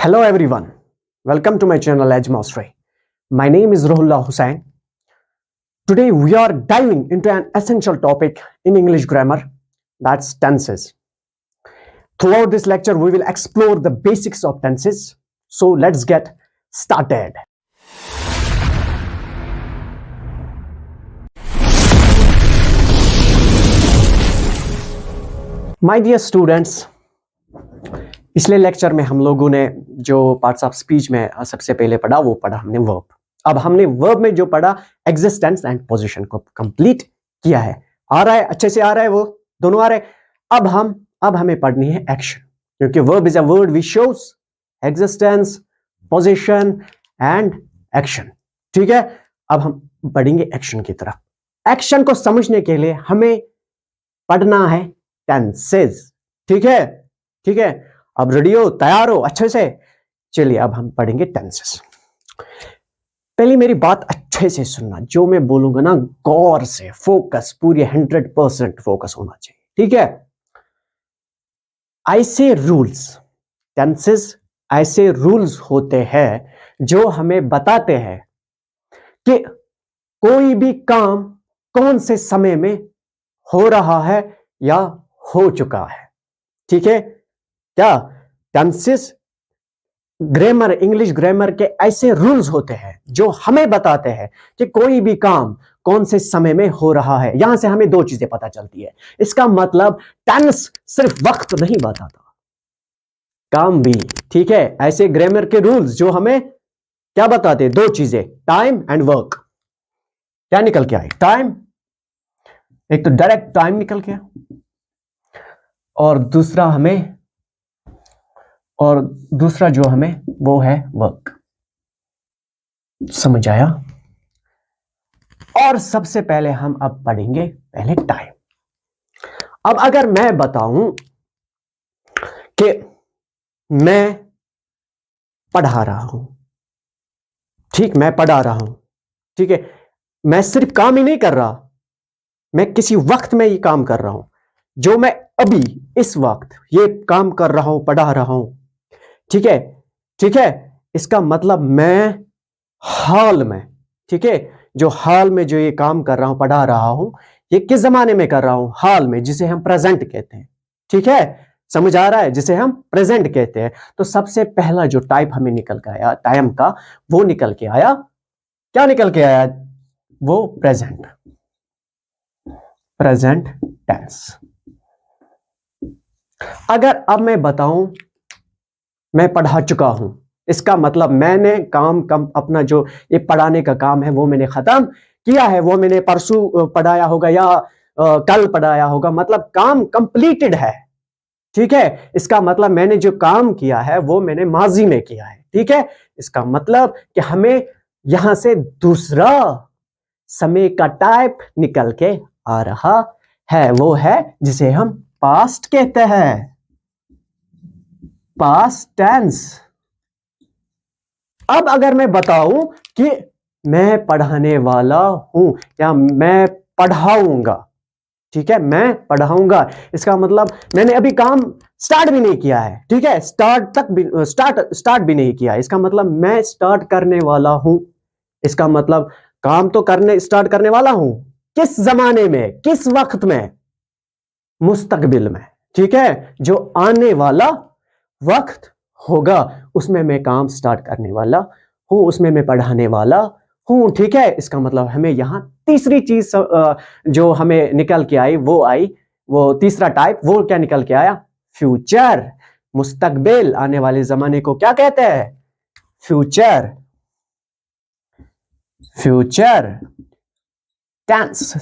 Hello everyone, welcome to my channel Edge Mastery. My name is Rohullah Hussain. Today we are diving into an essential topic in English grammar, that's tenses. Throughout this lecture we will explore the basics of tenses. So let's get started. My dear students, पिछले lecture में हम लोगों ने जो parts of speech में सबसे पहले पढ़ा वो पढ़ा हमने वर्ब। अब हमने वर्ब में जो पढ़ा एग्जिस्टेंस एंड पोजीशन को कंप्लीट किया है। आ रहा है, अच्छे से आ रहा है, वो दोनों आ रहे हैं। अब हमें पढ़नी है एक्शन, क्योंकि verb is a word which shows existence, position and action. ठीक है, अब हम पढ़ेंगे एक्शन की तरफ। एक्शन को समझने के लिए हमें पढ़ना है टेंसेस। ठीक है, ठीक है, अब रेडी हो, तैयार हो अच्छे से? चलिए अब हम पढ़ेंगे टेंसेस। पहले मेरी बात अच्छे से सुनना, जो मैं बोलूंगा ना गौर से, फोकस, पूरी 100% फोकस होना चाहिए। ठीक है, ऐसे रूल्स, टेंसेस ऐसे रूल्स होते हैं जो हमें बताते हैं कि कोई भी काम कौन से समय में हो रहा है या हो चुका है। ठीक है, क्या टेंसेस ग्रामर, इंग्लिश ग्रामर के ऐसे रूल्स होते हैं जो हमें बताते हैं कि कोई भी काम कौन से समय में हो रहा है। यहां से हमें दो चीजें पता चलती है। इसका मतलब टेंस सिर्फ वक्त नहीं बताता, काम भी। ठीक है, ऐसे ग्रामर के रूल्स जो हमें क्या बताते हैं? दो चीजें, टाइम एंड वर्क। क्या निकल के आए? टाइम, एक तो डायरेक्ट टाइम निकल के, और दूसरा जो हमें वो है वर्क। समझ आया? और सबसे पहले हम अब पढ़ेंगे पहले टाइम। अब अगर मैं बताऊं कि मैं पढ़ा रहा हूं, ठीक, मैं पढ़ा रहा हूं, ठीक है, मैं सिर्फ काम ही नहीं कर रहा, मैं किसी वक्त में ये काम कर रहा हूं, जो मैं अभी इस वक्त ये काम कर रहा हूं, पढ़ा रहा हूं। ठीक है, ठीक है, इसका मतलब मैं हाल में, ठीक है, जो हाल में जो ये काम कर रहा हूं, पढ़ा रहा हूं, ये किस जमाने में कर रहा हूं? हाल में, जिसे हम प्रेजेंट कहते हैं। ठीक है, समझ आ रहा है? जिसे हम प्रेजेंट कहते हैं। तो सबसे पहला जो टाइप हमें निकल के आया टाइम का, वो निकल के आया, क्या निकल के आया? वो प्रेजेंट, प्रेजेंट टेंस। अगर अब मैं बताऊं मैं पढ़ा चुका हूं, इसका मतलब मैंने काम अपना जो ये पढ़ाने का काम है वो मैंने खत्म किया है। वो मैंने परसों पढ़ाया होगा या कल पढ़ाया होगा, मतलब काम कंप्लीटेड है। ठीक है, इसका मतलब मैंने जो काम किया है वो मैंने माजी में किया है। ठीक है, इसका मतलब कि हमें यहां से दूसरा समय का टाइप निकल के आ रहा है, वो है जिसे हम पास्ट कहते हैं, पास्ट टेंस। अब अगर मैं बताऊं कि मैं पढ़ाने वाला हूं या मैं पढ़ाऊंगा, ठीक है, मैं पढ़ाऊंगा, इसका मतलब मैंने अभी काम स्टार्ट भी नहीं किया है। ठीक है, स्टार्ट भी नहीं किया, इसका मतलब मैं स्टार्ट करने वाला हूं। इसका मतलब काम तो स्टार्ट करने वाला हूं, किस जमाने में, किस वक्त में? मुस्तकबिल में। ठीक है, जो आने वाला वक्त होगा उसमें मैं काम स्टार्ट करने वाला हूं, उसमें मैं पढ़ाने वाला हूं। ठीक है, इसका मतलब हमें यहां तीसरी चीज जो हमें निकल के आई, वो तीसरा टाइप, वो क्या निकल के आया? फ्यूचर, मुस्तकबिल, आने वाले जमाने को क्या कहते हैं? Future, future tense.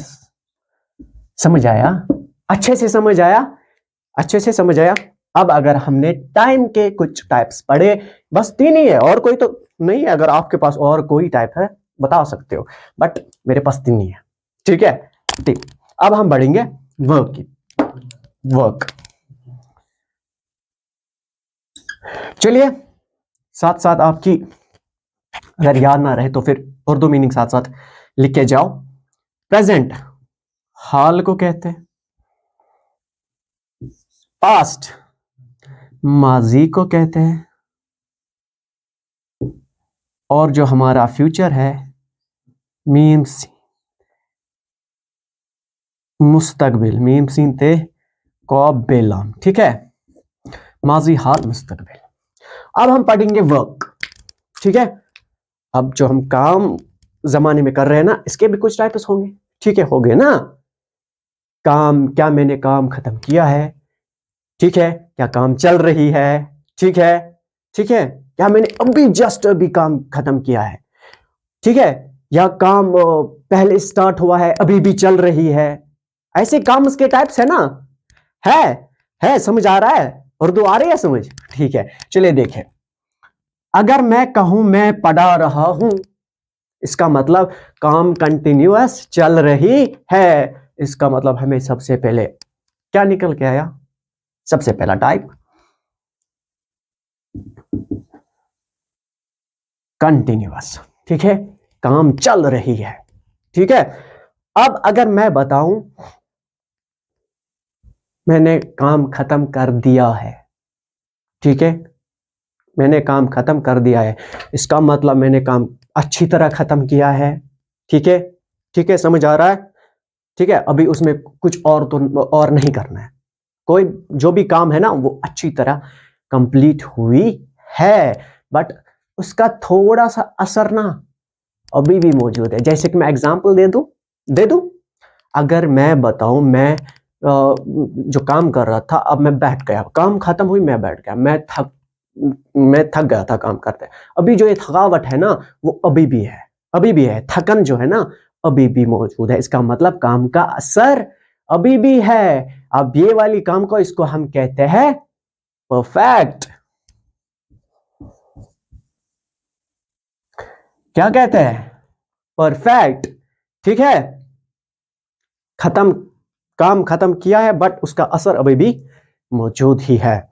समझ आया? अच्छे से समझ आया? अच्छे से समझ आया? अब अगर हमने टाइम के कुछ टाइप्स पढ़े, बस तीन ही है, और कोई तो नहीं है। अगर आपके पास और कोई टाइप है बता सकते हो, बट मेरे पास तीन ही है। ठीक है, ठीक। अब हम बढ़ेंगे वर्क की, वर्क। चलिए, साथ साथ आपकी अगर याद ना रहे तो फिर और दो मीनिंग साथ साथ लिख के जाओ। प्रेजेंट हाल को कहते हैं, पास्ट माजी को कहते हैं, और जो हमारा फ्यूचर है मीम सीन मुस्तकबिल, मीम सीन थे कौबेलाम, ठीक है, माजी हाल मुस्तकबिल। अब हम पढ़ेंगे वर्क, ठीक है। अब जो हम काम जमाने में कर रहे हैं ना, इसके भी कुछ टाइप्स होंगे, ठीक है, हो गए ना। काम, क्या मैंने काम खत्म किया है, ठीक है, क्या काम चल रही है, ठीक है, ठीक है, क्या मैंने अभी जस्ट अभी काम खत्म किया है, ठीक है, या काम पहले स्टार्ट हुआ है अभी भी चल रही है। ऐसे काम उसके टाइप्स है ना, है है समझ आ रहा है, उर्दू आ रही है समझ, ठीक है। चलिए देखें, अगर मैं कहूं मैं पढ़ा रहा हूं, इसका मतलब काम कंटिन्यूअस चल रही है। इसका मतलब हमें सबसे पहले क्या निकल के आया, सबसे पहला टाइप कंटिन्यूअस, ठीक है, काम चल रही है, ठीक है। अब अगर मैं बताऊं मैंने काम खत्म कर दिया है, ठीक है, मैंने काम खत्म कर दिया है, इसका मतलब मैंने काम अच्छी तरह खत्म किया है, ठीक है, ठीक है, समझ आ रहा है, ठीक है। अभी उसमें कुछ और तो और नहीं करना है, कोई जो भी काम है ना वो अच्छी तरह कंप्लीट हुई है, बट उसका थोड़ा सा असर ना अभी भी मौजूद है। जैसे कि मैं एग्जांपल दे दूं, अगर मैं बताऊं मैं जो काम कर रहा था, अब मैं बैठ गया, काम खत्म हुई, मैं बैठ गया, मैं थक गया था काम करते, अभी जो ये थकावट है ना वो अभी भी है, अभी भी है, थकन जो है ना अभी भी मौजूद है। इसका मतलब काम का असर अभी भी है। अब ये वाली काम को, इसको हम कहते हैं परफेक्ट, क्या कहते हैं, परफेक्ट, ठीक है। खत्म, काम खत्म किया है बट उसका असर अभी भी मौजूद ही है।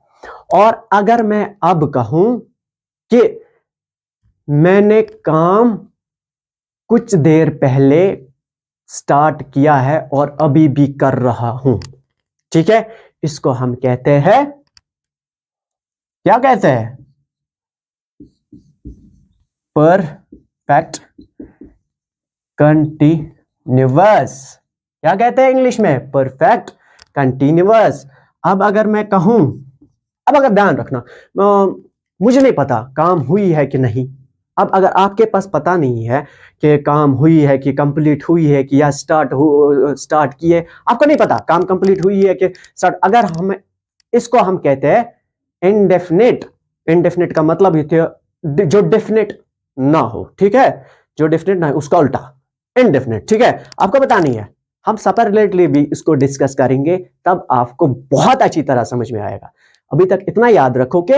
और अगर मैं अब कहूं कि मैंने काम कुछ देर पहले स्टार्ट किया है और अभी भी कर रहा हूं, ठीक है, इसको हम कहते हैं, क्या कहते हैं, परफेक्ट कंटिन्यूअस, क्या कहते हैं इंग्लिश में, परफेक्ट कंटिन्यूअस। अब अगर मैं कहूं, अब अगर ध्यान रखना, मुझे नहीं पता काम हुई है कि नहीं, अब अगर आपके पास पता नहीं है कि काम हुई है कि कंप्लीट हुई है कि या स्टार्ट किए, आपको नहीं पता काम कंप्लीट हुई है कि स्टार्ट, अगर हम इसको हम कहते हैं इनडेफिनिट। इनडेफिनिट का मतलब ये जो डेफिनेट ना हो, ठीक है, जो डेफिनेट ना हो उसका उल्टा इनडेफिनिट, ठीक है। आपको पता नहीं है, हम सेपरेटली भी इसको डिस्कस करेंगे, तब आपको बहुत अच्छी तरह समझ में आएगा। अभी तक इतना याद रखो कि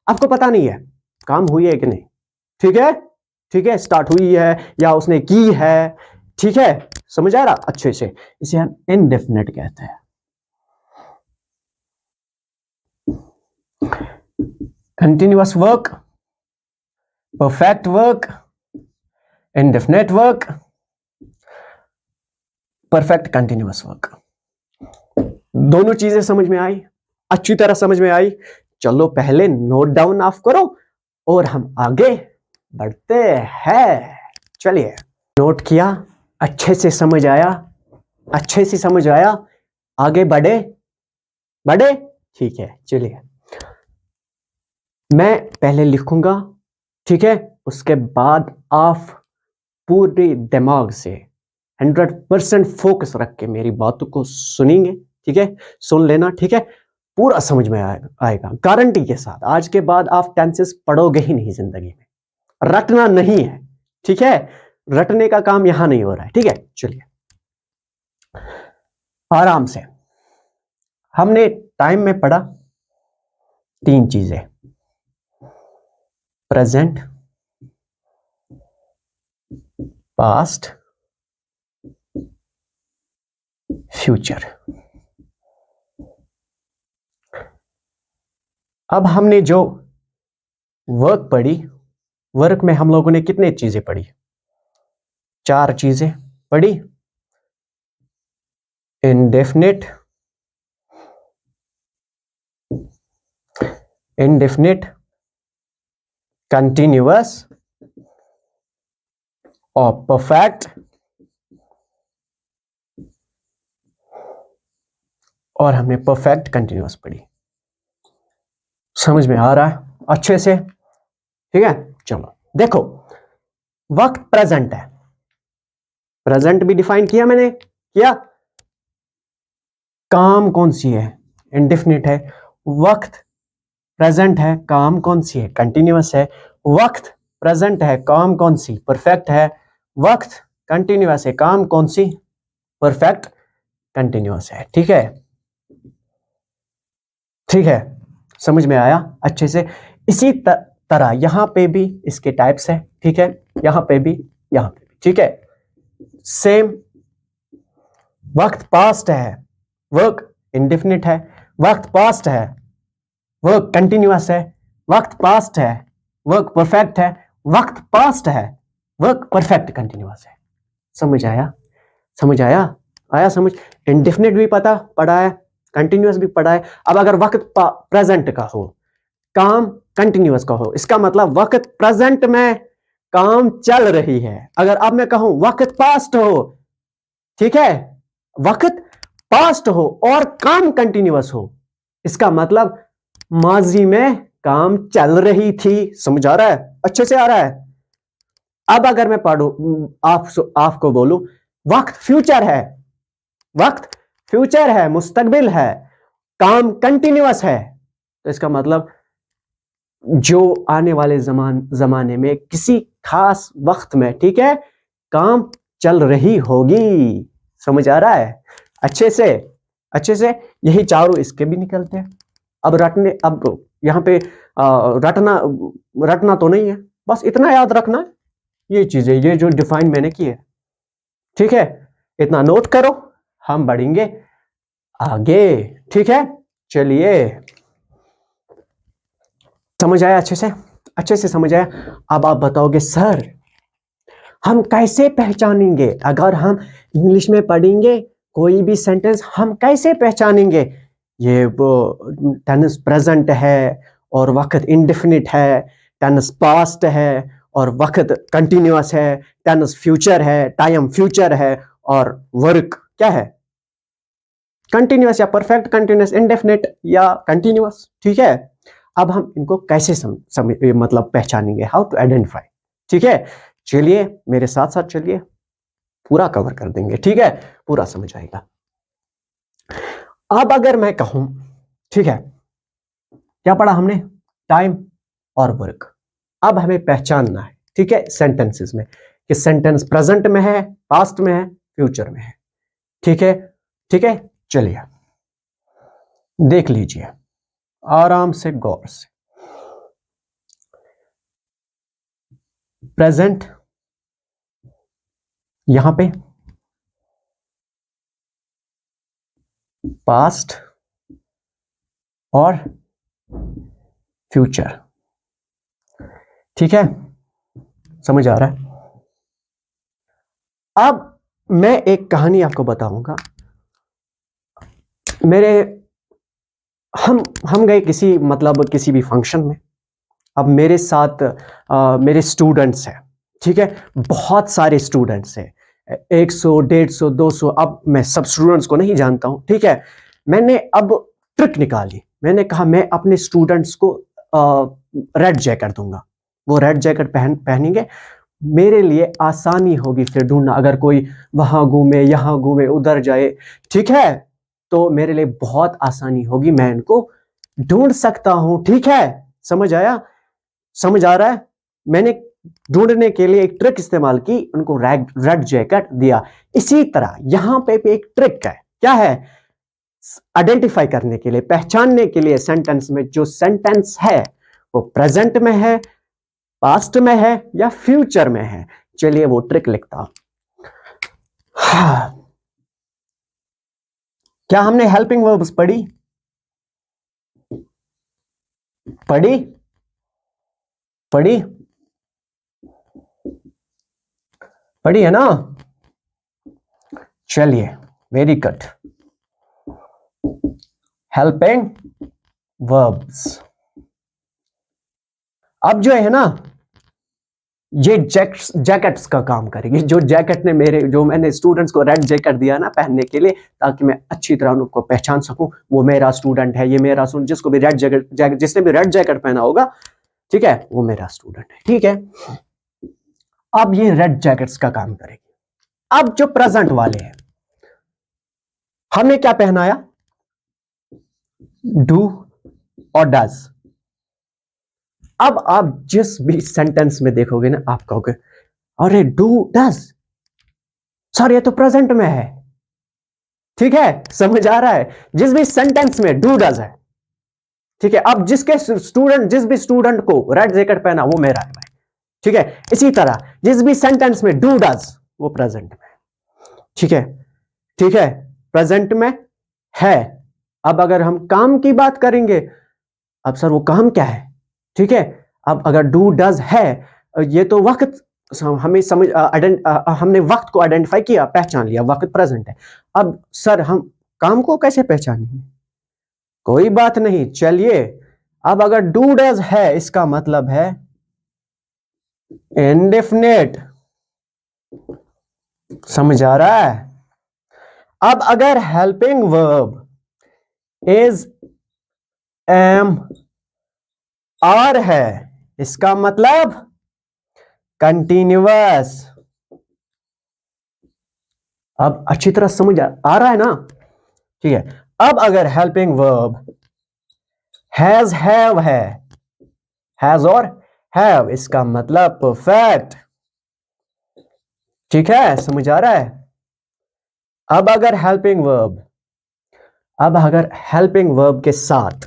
आपको पता नहीं है काम हुई है कि नहीं, ठीक है, ठीक है, स्टार्ट हुई है या उसने की है, ठीक है, समझ आ रहा अच्छे से, इसे हम इनडेफिनिट कहते हैं। Continuous work, perfect work, indefinite work, perfect continuous work. दोनों चीजें समझ में आई, अच्छी तरह समझ में आई। चलो पहले नोट डाउन ऑफ करो और हम आगे बढ़ते हैं। चलिए, नोट किया, अच्छे से समझ आया, अच्छे से समझ आया, आगे बढ़े बढ़े, ठीक है। चलिए, मैं पहले लिखूंगा, ठीक है, उसके बाद आप पूरे दिमाग से 100% फोकस रख के मेरी बातों को सुनेंगे, ठीक है, सुन लेना, ठीक है, पूरा समझ में आएगा गारंटी के साथ। आज के बाद आप टेंसेस पढ़ोगे ही नहीं जिंदगी में, रटना नहीं है, ठीक है, रटने का काम यहां नहीं हो रहा है, ठीक है। चलिए, आराम से, हमने टाइम में पढ़ा 3 चीजें, प्रेजेंट, पास्ट, फ्यूचर। अब हमने जो वर्क पढ़ी, वर्क में हम लोगों ने कितने चीजें पढ़ी, 4 चीजें पढ़ी, इंडेफिनिट, इंडेफिनिट, कंटिन्यूअस और परफेक्ट और हमने परफेक्ट कंटिन्यूअस पढ़ी। समझ में आ रहा है अच्छे से? ठीक है, चलो देखो, वक्त प्रेजेंट है, प्रेजेंट भी डिफाइन किया मैंने, किया। काम कौन सी है? इंडेफिनिट है। वक्त प्रेजेंट है, काम कौन सी है? कंटिन्यूअस है। वक्त प्रेजेंट है, काम कौन सी? परफेक्ट है। वक्त कंटिन्यूअस है, काम कौन सी? परफेक्ट कंटिन्यूअस है। ठीक है, ठीक है, समझ में आया अच्छे से? इसी तरह यहां पे भी इसके टाइप्स है। ठीक है, यहां पे भी, यहां पे भी। ठीक है, सेम। वक्त पास्ट है, वर्क इंडेफिनिट है। वक्त पास्ट है, वर्क कंटिन्यूअस है। वक्त पास्ट है, वर्क परफेक्ट है। वक्त पास्ट है, वर्क परफेक्ट कंटिन्यूअस है। समझ आया? समझ आया? आया समझ? इंडेफिनिट भी पता पढ़ा है, कंटिन्यूअस भी पढ़ा है। अब अगर वक्त प्रेजेंट का हो, काम कंटिन्यूअस का हो, इसका मतलब वक्त प्रेजेंट में काम चल रही है। अगर अब मैं कहूं वक्त पास्ट हो, ठीक है, वक्त पास्ट हो और काम कंटिन्यूअस हो, इसका मतलब माजी में काम चल रही थी। समझ आ रहा है? अच्छे से आ रहा है? अब अगर मैं पढ़ू, आपको बोलूं वक्त फ्यूचर है, वक्त फ्यूचर है, मुस्तकबिल है, काम कंटिन्यूअस है, तो इसका मतलब जो आने वाले जमाने में किसी खास वक्त में, ठीक है, काम चल रही होगी। समझ आ रहा है अच्छे से? अच्छे से? यही चारों इसके भी निकलते हैं। अब रटने, अब यहां पे रटना, रटना तो नहीं है, बस इतना याद रखना, ये चीजें, ये जो डिफाइन मैंने की है, ठीक है, इतना नोट करो, हम बढ़ेंगे आगे। ठीक है, चलिए, समझ आया अच्छे से? अच्छे से समझ आया? अब आप बताओगे सर हम कैसे पहचानेंगे, अगर हम इंग्लिश में पढ़ेंगे कोई भी सेंटेंस, हम कैसे पहचानेंगे ये वो टेंस प्रेजेंट है और वक्त इंडेफिनिट है, टेंस पास्ट है और वक्त कंटिन्यूअस है, टेंस फ्यूचर है, टाइम फ्यूचर है, और वर्क क्या है? कंटिन्यूअस या परफेक्ट कंटिन्यूअस, इंडेफिनिट या कंटिन्यूअस। ठीक है, अब हम इनको कैसे मतलब पहचानेंगे, हाउ टू आइडेंटिफाई। ठीक है, चलिए मेरे साथ साथ चलिए, पूरा कवर कर देंगे। ठीक है, पूरा समझ आएगा। अब अगर मैं कहूं, ठीक है, क्या पढ़ा हमने? टाइम और वर्क। अब हमें पहचानना है, ठीक है, सेंटेंसेस में, कि सेंटेंस प्रेजेंट में है, पास्ट में है, फ्यूचर में है। ठीक है, ठीक है, चलिए देख लीजिए आराम से, गौर से। प्रेजेंट यहां पे, पास्ट और फ्यूचर। ठीक है, समझ आ रहा है? अब मैं एक कहानी आपको बताऊंगा। मेरे हम गए किसी, मतलब किसी भी फंक्शन में। अब मेरे साथ मेरे स्टूडेंट्स हैं, ठीक है, बहुत सारे स्टूडेंट्स हैं, 100 150 200, अब मैं सब स्टूडेंट्स को नहीं जानता हूं। ठीक है, मैंने अब ट्रिक निकाली, मैंने कहा मैं अपने स्टूडेंट्स को रेड जैकेट दूंगा, वो रेड जैकेट पहनेंगे, मेरे लिए आसानी होगी फिर ढूंढना, अगर कोई वहां घूमे, यहां घूमे, उधर जाए, ठीक है, तो मेरे लिए बहुत आसानी होगी, मैं इनको ढूंढ सकता हूं। ठीक है, समझ आया? समझ आ रहा है? मैंने ढूंढने के लिए एक ट्रिक इस्तेमाल की, उनको रेड जैकेट दिया। इसी तरह यहां पे भी एक ट्रिक है, क्या है? आइडेंटिफाई करने के लिए, पहचानने के लिए सेंटेंस में, जो सेंटेंस है वो प्रेजेंट में है, पास्ट में है या फ्यूचर में है। चलिए वो ट्रिक लिखता हूं। क्या हमने हेल्पिंग वर्ब्स पढ़ी? पढ़ी? पढ़ी? पढ़ी है ना? चलिए, वेरी गुड। हेल्पिंग वर्ब्स, अब जो है ना, ये जैकेट्स का काम करेगी। जो जैकेट ने जो मैंने स्टूडेंट्स को रेड जैकेट दिया ना पहनने के लिए, ताकि मैं अच्छी तरह उनको पहचान सकूं, वो मेरा स्टूडेंट है, ये मेरा स्टूडेंट, जिसको भी रेड जैकेट जिसने भी रेड जैकेट पहना होगा, ठीक है, वो मेरा स्टूडेंट है। ठीक है, अब ये रेड जैकेट्स का काम करेगी। अब जो प्रेजेंट वाले हैं, हमने क्या पहनाया, डू और डज। अब आप जिस भी सेंटेंस में देखोगे ना, आप कहोगे अरे डू डज, सर ये तो प्रेजेंट में है। ठीक है, समझ आ रहा है, जिस भी सेंटेंस में डू डज है। ठीक है, अब जिस भी स्टूडेंट को रेड जैकेट पहना वो मेरा है भाई। ठीक है, इसी तरह जिस भी सेंटेंस में डू डज, वो प्रेजेंट में। ठीक है, ठीक है, प्रेजेंट में है। अब अगर हम काम की बात करेंगे, अब सर वो काम क्या है, ठीक है, अब अगर डू डज है, ये तो वक्त हमें हमने वक्त को आइडेंटिफाई किया, पहचान लिया, वक्त प्रेजेंट है। अब सर हम काम को कैसे पहचानेंगे, कोई बात नहीं, चलिए, अब अगर डू डज है, इसका मतलब है इंडेफिनिट। समझ आ रहा है। अब अगर helping verb is am are है, इसका मतलब कंटिन्यूअस। अब अच्छी तरह समझ आ रहा है ना। ठीक है, अब अगर हेल्पिंग वर्ब हैज हैव है, हैज और हैव, इसका मतलब परफेक्ट। ठीक है, समझ आ रहा है। अब अगर हेल्पिंग वर्ब के साथ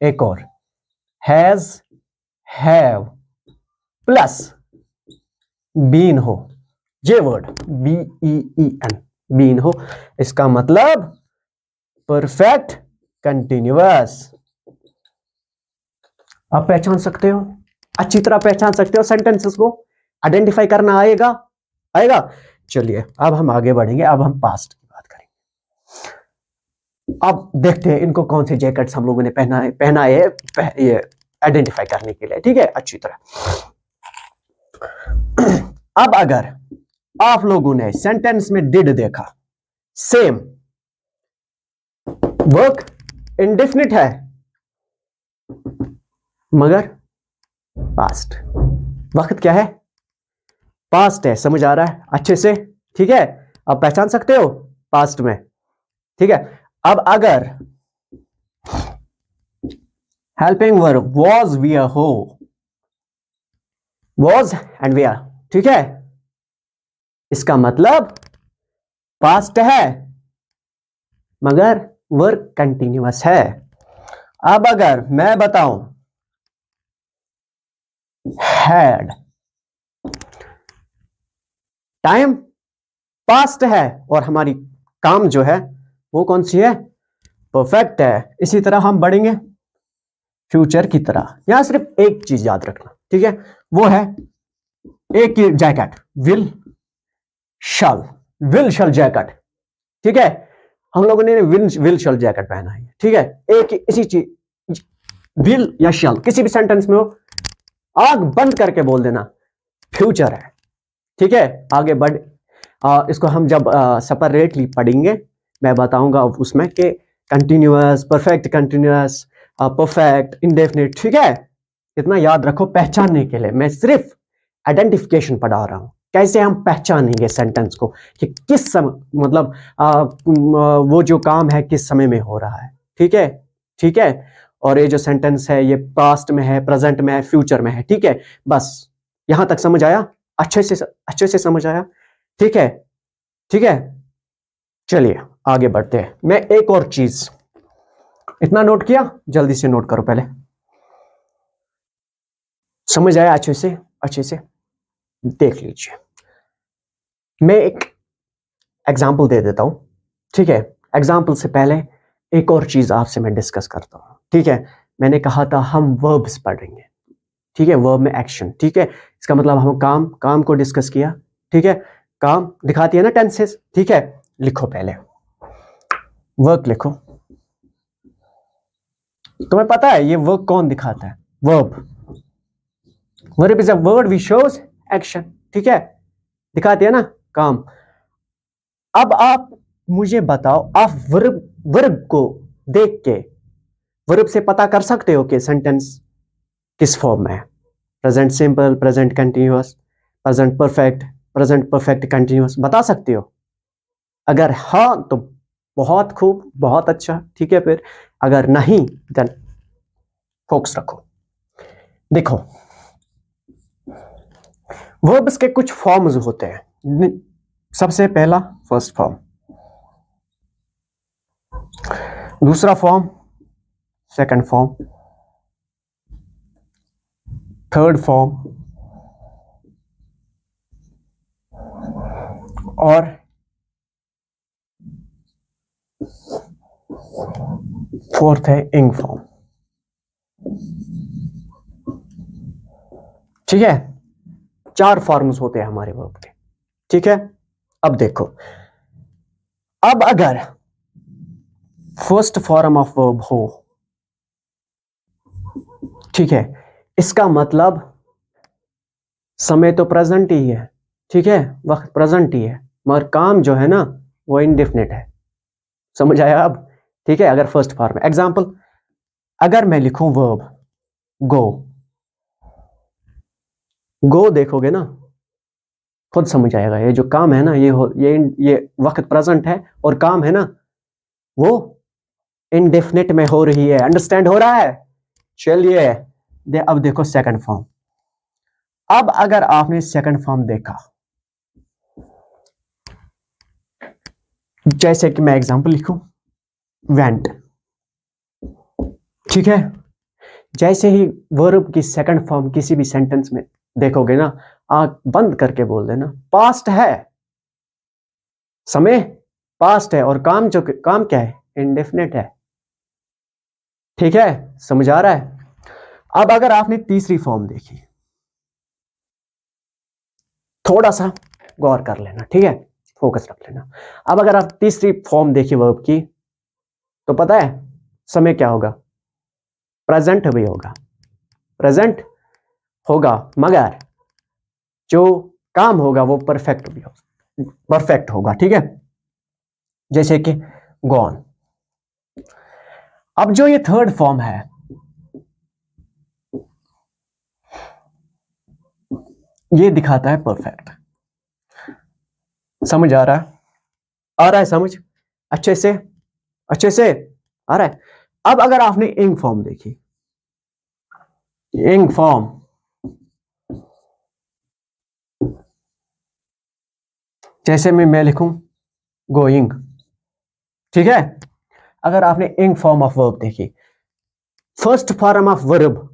एक और हैज हैव प्लस बीन हो, ये वर्ड BEEN, बीन हो, इसका मतलब परफेक्ट कंटिन्यूअस। आप पहचान सकते हो, अच्छी तरह पहचान सकते हो, सेंटेंसेस को आइडेंटिफाई करना आएगा। चलिए अब हम आगे बढ़ेंगे, अब हम पास्ट की बात करेंगे। अब देखते हैं इनको कौन से जैकेट्स हम लोगों ने पहना है ये आइडेंटिफाई करने के लिए। ठीक है, अच्छी तरह। अब अगर आप लोगों ने सेंटेंस में डिड देखा, सेम, वर्क इंडेफिनिट है मगर पास्ट, वक्त क्या है, पास्ट है। समझ आ रहा है अच्छे से। ठीक है, अब पहचान सकते हो पास्ट में। ठीक है, अब अगर हेल्पिंग वर्ब वॉज वियर हो, वॉज एंड वियर, ठीक है, इसका मतलब पास्ट है मगर वर्क कंटिन्यूअस है। अब अगर मैं बताऊं हैड, टाइम पास्ट है और हमारी काम जो है वो कौन सी है, परफेक्ट है। इसी तरह हम बढ़ेंगे फ्यूचर की तरह। यहां सिर्फ एक चीज याद रखना, ठीक है, वो है एक ही जैकेट, विल शल जैकेट। ठीक है, हम लोगों ने विल शल जैकेट पहना है। ठीक है, एक इसी चीज, विल या शल, किसी भी सेंटेंस में हो, आग बंद करके बोल देना फ्यूचर है। ठीक है, आगे बढ़, इसको हम जब सेपरेटली पढ़ेंगे, मैं बताऊंगा उसमें कि continuous, perfect continuous, perfect, indefinite. ठीक है, इतना याद रखो पहचानने के लिए। मैं सिर्फ आइडेंटिफिकेशन पढ़ा रहा हूं, कैसे हम पहचानेंगे सेंटेंस को कि किस समय, मतलब वो जो काम है किस समय में हो रहा है। ठीक है, ठीक है, और ये जो सेंटेंस है ये पास्ट में है, प्रेजेंट में है, फ्यूचर में है। ठीक है, बस यहां तक समझ आया, अच्छे से समझ आया। ठीक है, ठीक है, चलिए आगे बढ़ते हैं। मैं एक और चीज, इतना नोट किया, जल्दी से नोट करो पहले, समझ आया अच्छे से देख लीजिए। मैं एक एग्जाम्पल दे देता हूं। ठीक है, एग्जाम्पल से पहले एक और चीज आपसे मैं डिस्कस करता हूं। ठीक है, मैंने कहा था हम वर्ब्स पढ़ेंगे। ठीक है, वर्ब में एक्शन। ठीक है, इसका मतलब हम काम को डिस्कस किया। ठीक है, काम दिखाती है ना टेंसेस। ठीक है, लिखो पहले, वर्क लिखो। तुम्हें पता है ये वर्क कौन दिखाता है, verb is a word which shows action, ठीक है, दिखाते हैं ना काम। अब आप मुझे बताओ, आप वर्ब को देख के वर्ब से पता कर सकते हो कि सेंटेंस किस फॉर्म में है? Present simple, present continuous, present perfect, present perfect continuous, बता सकते हो? अगर हाँ तो बहुत खूब, बहुत अच्छा, ठीक है। फिर अगर नहीं देन फोकस रखो। देखो, वर्ब्स के कुछ फॉर्म्स होते हैं। सबसे पहला फर्स्ट फॉर्म, दूसरा form second form, third form और फोर्थ है इंग फॉर्म, ठीक है। 4 फॉर्म्स होते हैं हमारे वर्ब के, ठीक है। अब देखो, अब अगर फर्स्ट फॉर्म ऑफ वर्ब हो, ठीक है, इसका मतलब समय तो प्रेजेंट ही है, ठीक है, वक्त प्रेजेंट ही है, मगर काम जो है ना वो इंडेफिनिट है। समझ आया अब? ठीक है। अगर फर्स्ट फॉर्म, एग्जांपल, अगर मैं लिखूं वर्ब गो, गो देखोगे ना खुद समझ आएगा, ये जो काम है ना ये वक्त प्रेजेंट है और काम है ना वो इंडेफिनिट में हो रही है। अंडरस्टैंड हो रहा है? चलिए अब देखो सेकंड फॉर्म। अब अगर आपने सेकंड फॉर्म देखा, जैसे कि मैं एग्जांपल लिखूं वेंट, ठीक है। जैसे ही वर्ब की सेकंड फॉर्म किसी भी सेंटेंस में देखोगे ना, आंख बंद करके बोल देना पास्ट है, समय पास्ट है और काम क्या है? इंडेफिनिट है, ठीक है। समझ आ रहा है? अब अगर आपने तीसरी फॉर्म देखी, थोड़ा सा गौर कर लेना, ठीक है, फोकस रख लेना। अब अगर आप तीसरी फॉर्म देखी वर्ब की, तो पता है समय क्या होगा? प्रेजेंट भी होगा, प्रेजेंट होगा, मगर जो काम होगा वो परफेक्ट भी होगा, परफेक्ट होगा, ठीक है। जैसे कि गॉन। अब जो ये थर्ड फॉर्म है, ये दिखाता है परफेक्ट। समझ आ रहा है? आ रहा है समझ? अच्छे से, अच्छे से आ रहा है? अब अगर आपने इंग फॉर्म देखी, इंग फॉर्म, जैसे मैं लिखूं गोइंग, ठीक है। अगर आपने इंग फॉर्म ऑफ वर्ब देखी, फर्स्ट फॉर्म ऑफ वर्ब,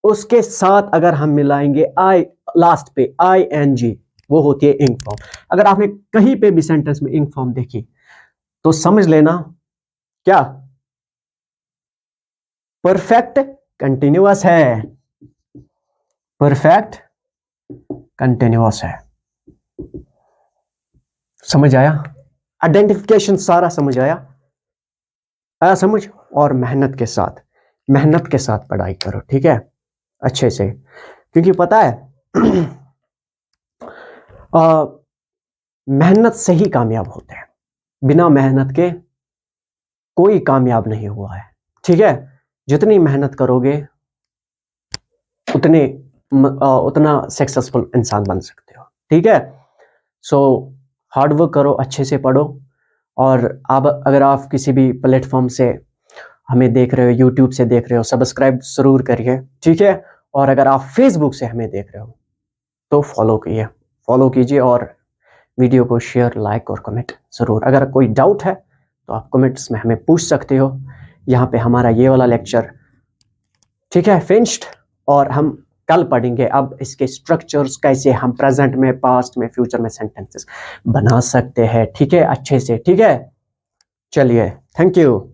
उसके साथ अगर हम मिलाएंगे आई, लास्ट पे ING, वो होती है इंग फॉर्म। अगर आपने कहीं पे भी सेंटेंस में इंग फॉर्म देखी तो समझ लेना क्या? परफेक्ट कंटिन्यूअस है, परफेक्ट कंटिन्यूअस है। समझ आया? आइडेंटिफिकेशन सारा समझ आया? आया समझ? और मेहनत के साथ, मेहनत के साथ पढ़ाई करो, ठीक है, अच्छे से। क्योंकि पता है मेहनत से ही कामयाब होते हैं, बिना मेहनत के कोई कामयाब नहीं हुआ है, ठीक है। जितनी मेहनत करोगे उतना सक्सेसफुल इंसान बन सकते हो, ठीक है। सो हार्ड वर्क करो, अच्छे से पढ़ो। और अब अगर आप किसी भी प्लेटफॉर्म से हमें देख रहे हो, यूट्यूब से देख रहे हो, सब्सक्राइब जरूर करिए, ठीक है। और अगर आप फेसबुक से हमें देख रहे हो तो फॉलो कीजिए और वीडियो को शेयर, लाइक और कमेंट जरूर। अगर कोई डाउट है तो आप कमेंट्स में हमें पूछ सकते हो। यहाँ पे हमारा ये वाला लेक्चर, ठीक है, फिनिश्ड। और हम कल पढ़ेंगे अब इसके स्ट्रक्चर्स, कैसे हम प्रेजेंट में, पास्ट में, फ्यूचर में सेंटेंसेस बना सकते हैं, ठीक है, अच्छे से, ठीक है। चलिए, थैंक यू।